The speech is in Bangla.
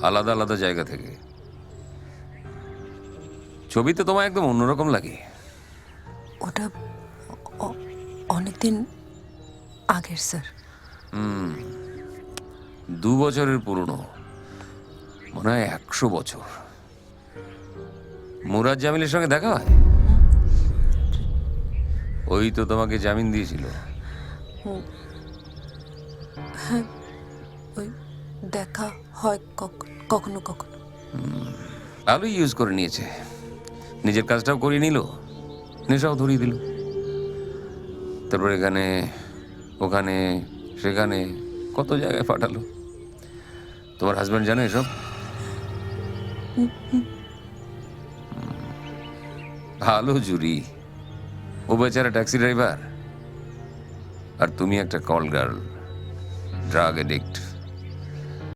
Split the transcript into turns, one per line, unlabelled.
আলাদা আলাদা জায়গা থেকে। ছবিতে তোমায় একদম অন্যরকম লাগে।
ওটা অনেকদিন আগের স্যার।
2 বছরের পুরনো, মনে হয় 100 বছর। মুরাদ জামিলের সঙ্গে দেখা হয়? ওই তো তোমাকে জামিন দিয়েছিল।
ওই দেখা হয় কখনো কখনো।
ভালোই ইউজ করে নিয়েছে, নিজের কাজটাও করিয়ে নিল, নেশাও ধরিয়ে দিল। তারপর এখানে ওখানে সেখানে কত জায়গায় পাঠালো। তোমার হাজব্যান্ড জানে এসব? ভালো জুরি। ও বেচারা ট্যাক্সি ড্রাইভার, আর তুমি একটা কল গার্ল, ড্রাগ এডিক্ট।